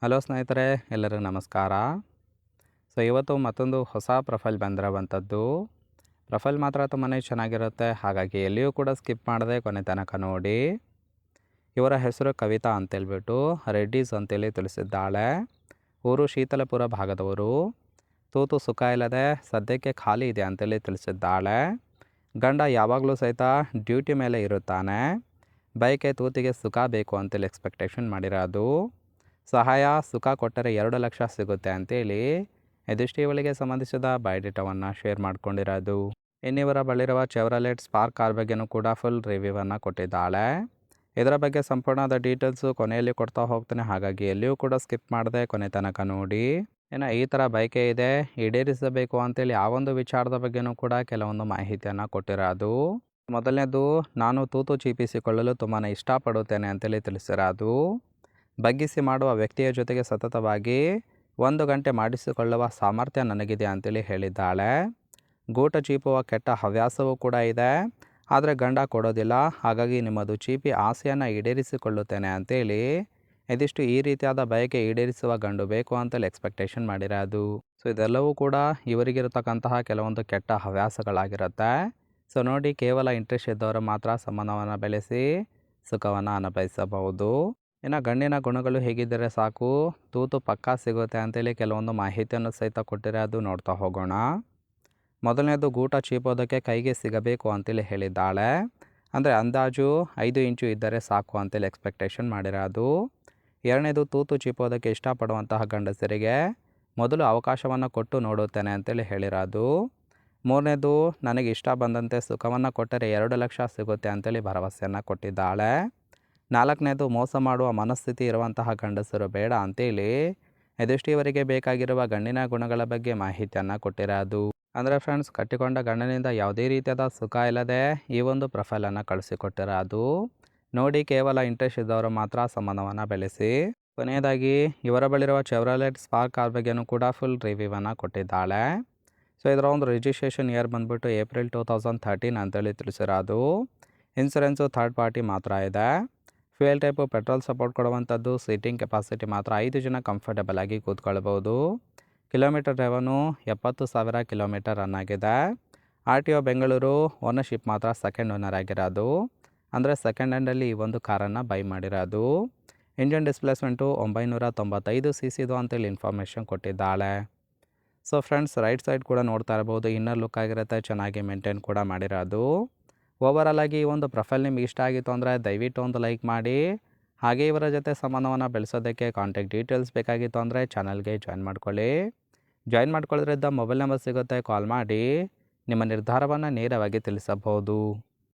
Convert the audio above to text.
Hello ಸ್ನೇಹಿತರೆ, ಎಲ್ಲರಿಗೂ ನಮಸ್ಕಾರ. ಇವತ್ತು ಮತ್ತೊಂದು ಹೊಸ ಪ್ರೊಫೈಲ್ ಬಂದಿರುವಂಥದ್ದು. ಪ್ರೊಫೈಲ್ ಮಾತ್ರ ತುಂಬಾ ಚೆನ್ನಾಗಿರುತ್ತೆ, ಹಾಗಾಗಿ ಎಲ್ಲಿಯೂ ಕೂಡ ಸ್ಕಿಪ್ ಮಾಡದೆ ಕೊನೆ ತನಕ ನೋಡಿ. ಇವರ ಹೆಸರು ಕವಿತಾ ಅಂತೇಳ್ಬಿಟ್ಟು ರೆಡ್ಡೀಸ್ ಅಂತೇಳಿ ತಿಳಿಸಿದ್ದಾಳೆ. ಊರು ಶೀತಲಪುರ ಭಾಗದವರು. ತೂತು ಸುಖ ಇಲ್ಲದೆ ಸದ್ಯಕ್ಕೆ ಖಾಲಿ ಇದೆ ಅಂತೇಳಿ ತಿಳಿಸಿದ್ದಾಳೆ. ಗಂಡ ಯಾವಾಗಲೂ ಸಹಿತ ಡ್ಯೂಟಿ ಮೇಲೆ ಇರುತ್ತಾನೆ. ಬೈಕೆ ತೂತಿಗೆ ಸುಖ ಬೇಕು ಅಂತೇಳಿ ಎಕ್ಸ್ಪೆಕ್ಟೇಷನ್ ಮಾಡಿರೋದು. ಸಹಾಯ ಸುಖ ಕೊಟ್ಟರೆ 2 ಲಕ್ಷ ಸಿಗುತ್ತೆ ಅಂತೇಳಿ ಇದಿಷ್ಟು ಇವಳಿಗೆ ಸಂಬಂಧಿಸಿದ ಬಯೋಡೇಟಾವನ್ನು ಶೇರ್ ಮಾಡ್ಕೊಂಡಿರೋದು. ಇನ್ನಿವರ ಬಳಿರುವ ಚೆವ್ರಲೆಟ್ ಸ್ಪಾರ್ಕ್ ಕಾರ್ ಬಗ್ಗೆನೂ ಕೂಡ ಫುಲ್ ರಿವ್ಯೂವನ್ನು ಕೊಟ್ಟಿದ್ದಾಳೆ. ಇದರ ಬಗ್ಗೆ ಸಂಪೂರ್ಣವಾದ ಡೀಟೇಲ್ಸು ಕೊನೆಯಲ್ಲಿ ಕೊಡ್ತಾ ಹೋಗ್ತಾನೆ, ಹಾಗಾಗಿ ಎಲ್ಲಿಯೂ ಕೂಡ ಸ್ಕಿಪ್ ಮಾಡದೆ ಕೊನೆ ತನಕ ನೋಡಿ. ಇನ್ನು ಈ ಥರ ಬೈಕೆ ಇದೆ, ಈಡೇರಿಸಬೇಕು ಅಂತೇಳಿ ಆ ಒಂದು ವಿಚಾರದ ಬಗ್ಗೆನೂ ಕೂಡ ಕೆಲವೊಂದು ಮಾಹಿತಿಯನ್ನು ಕೊಟ್ಟಿರೋದು. ಮೊದಲನೇದು, ನಾನು ತೂತು ಚೀಪಿಸಿಕೊಳ್ಳಲು ತುಂಬಾ ಇಷ್ಟಪಡುತ್ತೇನೆ ಅಂತೇಳಿ ತಿಳಿಸಿರೋದು. ಬಗ್ಗಿಸಿ ಮಾಡುವ ವ್ಯಕ್ತಿಯ ಜೊತೆಗೆ ಸತತವಾಗಿ 1 ಗಂಟೆ ಮಾಡಿಸಿಕೊಳ್ಳುವ ಸಾಮರ್ಥ್ಯ ನನಗಿದೆ ಅಂತೇಳಿ ಹೇಳಿದ್ದಾಳೆ. ಗೂಟ ಚೀಪುವ ಕೆಟ್ಟ ಹವ್ಯಾಸವೂ ಕೂಡ ಇದೆ, ಆದರೆ ಗಂಡ ಕೊಡೋದಿಲ್ಲ, ಹಾಗಾಗಿ ನಿಮ್ಮದು ಚೀಪಿ ಆಸೆಯನ್ನು ಈಡೇರಿಸಿಕೊಳ್ಳುತ್ತೇನೆ ಅಂತೇಳಿ ಇದಿಷ್ಟು ಈ ರೀತಿಯಾದ ಬಯಕೆ ಈಡೇರಿಸುವ ಗಂಡು ಬೇಕು ಅಂತೇಳಿ ಎಕ್ಸ್ಪೆಕ್ಟೇಷನ್ ಮಾಡಿರೋದು. ಇದೆಲ್ಲವೂ ಕೂಡ ಇವರಿಗಿರತಕ್ಕಂತಹ ಕೆಲವೊಂದು ಕೆಟ್ಟ ಹವ್ಯಾಸಗಳಾಗಿರುತ್ತೆ. ನೋಡಿ, ಕೇವಲ ಇಂಟ್ರೆಸ್ಟ್ ಇದ್ದವರು ಮಾತ್ರ ಸಂಬಂಧವನ್ನು ಬೆಳೆಸಿ ಸುಖವನ್ನು ಅನುಭವಿಸಬಹುದು. ಇನ್ನು ಗಂಡಿನ ಗುಣಗಳು ಹೇಗಿದ್ದರೆ ಸಾಕು, ತೂತು ಪಕ್ಕಾ ಸಿಗುತ್ತೆ ಅಂತೇಳಿ ಕೆಲವೊಂದು ಮಾಹಿತಿಯನ್ನು ಸಹಿತ ಕೊಟ್ಟಿರೋದು. ನೋಡ್ತಾ ಹೋಗೋಣ. ಮೊದಲನೇದು, ಗೂಟ ಚೀಪೋದಕ್ಕೆ ಕೈಗೆ ಸಿಗಬೇಕು ಅಂತೇಳಿ ಹೇಳಿದ್ದಾಳೆ. ಅಂದರೆ ಅಂದಾಜು 5 ಇಂಚು ಇದ್ದರೆ ಸಾಕು ಅಂತೇಳಿ ಎಕ್ಸ್ಪೆಕ್ಟೇಷನ್ ಮಾಡಿರೋದು. ಎರಡನೇದು, ತೂತು ಚೀಪೋದಕ್ಕೆ ಇಷ್ಟಪಡುವಂತಹ ಗಂಡಸರಿಗೆ ಮೊದಲು ಅವಕಾಶವನ್ನು ಕೊಟ್ಟು ನೋಡುತ್ತೇನೆ ಅಂತೇಳಿ ಹೇಳಿರೋದು. ಮೂರನೇದು, ನನಗೆ ಇಷ್ಟ ಬಂದಂತೆ ಸುಖವನ್ನು ಕೊಟ್ಟರೆ 2 ಲಕ್ಷ ಸಿಗುತ್ತೆ ಅಂತೇಳಿ ಭರವಸೆಯನ್ನು ಕೊಟ್ಟಿದ್ದಾಳೆ. ನಾಲ್ಕನೇದು, ಮೋಸ ಮಾಡುವ ಮನಸ್ಥಿತಿ ಇರುವಂತಹ ಗಂಡಸರು ಬೇಡ ಅಂತೇಳಿ ಇದಿಷ್ಟು ಇವರಿಗೆ ಬೇಕಾಗಿರುವ ಗಂಡಿನ ಗುಣಗಳ ಬಗ್ಗೆ ಮಾಹಿತಿಯನ್ನು ಕೊಟ್ಟಿರೋದು. ಅಂದರೆ ಫ್ರೆಂಡ್ಸ್, ಕಟ್ಟಿಕೊಂಡ ಗಂಡನಿಂದ ಯಾವುದೇ ರೀತಿಯಾದ ಸುಖ ಇಲ್ಲದೆ ಈ ಒಂದು ಪ್ರೊಫೈಲನ್ನು ಕಳಿಸಿಕೊಟ್ಟಿರೋದು. ನೋಡಿ, ಕೇವಲ ಇಂಟ್ರೆಸ್ಟ್ ಇದ್ದವರು ಮಾತ್ರ ಸಂಬಂಧವನ್ನು ಬೆಳೆಸಿ. ಕೊನೆಯದಾಗಿ, ಇವರ ಬಳಿರುವ ಚೆವ್ರಲೆಟ್ ಸ್ಪಾರ್ಕ್ ಕಾರ್ ಬಗ್ಗೆನೂ ಕೂಡ ಫುಲ್ ರಿವ್ಯೂವನ್ನು ಕೊಟ್ಟಿದ್ದಾಳೆ. ಇದರ ಒಂದು ರಿಜಿಸ್ಟ್ರೇಷನ್ ಇಯರ್ ಬಂದುಬಿಟ್ಟು ಏಪ್ರಿಲ್ 2013 ಅಂತೇಳಿ ತಿಳಿಸಿರೋದು. ಇನ್ಸೂರೆನ್ಸು ಥರ್ಡ್ ಪಾರ್ಟಿ ಮಾತ್ರ ಇದೆ. ಫ್ಯೂಯಲ್ ಟೈಪು ಪೆಟ್ರೋಲ್ ಸಪೋರ್ಟ್ ಕೊಡುವಂಥದ್ದು. ಸೀಟಿಂಗ್ ಕೆಪಾಸಿಟಿ ಮಾತ್ರ 5 ಜನ ಕಂಫರ್ಟಬಲ್ ಆಗಿ ಕೂತ್ಕೊಳ್ಬೋದು. ಕಿಲೋಮೀಟರ್ ಡ್ರೈವನು 70,000 ಕಿಲೋಮೀಟರ್ ರನ್ ಆಗಿದೆ. RTO ಬೆಂಗಳೂರು. ಓನರ್ಶಿಪ್ ಮಾತ್ರ ಸೆಕೆಂಡ್ ಓನರ್ ಆಗಿರೋದು. ಅಂದರೆ ಸೆಕೆಂಡ್ ಹ್ಯಾಂಡಲ್ಲಿ ಈ ಒಂದು ಕಾರನ್ನು ಬೈ ಮಾಡಿರೋದು. ಇಂಜಿನ್ ಡಿಸ್ಪ್ಲೇಸ್ಮೆಂಟು 995 cc ಅಂತೇಳಿ ಇನ್ಫಾರ್ಮೇಷನ್ ಕೊಟ್ಟಿದ್ದಾಳೆ. ಫ್ರೆಂಡ್ಸ್, ರೈಟ್ ಸೈಡ್ ಕೂಡ ನೋಡ್ತಾ ಇರ್ಬೋದು, ಇನ್ನರ್ ಲುಕ್ ಆಗಿರುತ್ತೆ, ಚೆನ್ನಾಗಿ ಮೇಂಟೈನ್ ಕೂಡ ಮಾಡಿರೋದು. ಓವರಾಲ್ ಆಗಿ ಈ ಒಂದು ಪ್ರೊಫೈಲ್ ನಿಮ್ಗೆ ಇಷ್ಟ ಆಗಿತ್ತು ಅಂದರೆ ದಯವಿಟ್ಟು ಒಂದು ಲೈಕ್ ಮಾಡಿ. ಹಾಗೆ ಇವರ ಜೊತೆ ಸಂಬಂಧವನ್ನು ಬೆಳೆಸೋದಕ್ಕೆ ಕಾಂಟ್ಯಾಕ್ಟ್ ಡೀಟೇಲ್ಸ್ ಬೇಕಾಗಿತ್ತು ಅಂದರೆ ಚಾನಲ್ಗೆ ಜಾಯಿನ್ ಮಾಡ್ಕೊಳ್ಳಿ. ಜಾಯಿನ್ ಮಾಡ್ಕೊಳ್ಳೋದ್ರಿಂದ ಮೊಬೈಲ್ ನಂಬರ್ ಸಿಗುತ್ತೆ, ಕಾಲ್ ಮಾಡಿ ನಿಮ್ಮ ನಿರ್ಧಾರವನ್ನು ನೇರವಾಗಿ ತಿಳಿಸಬಹುದು.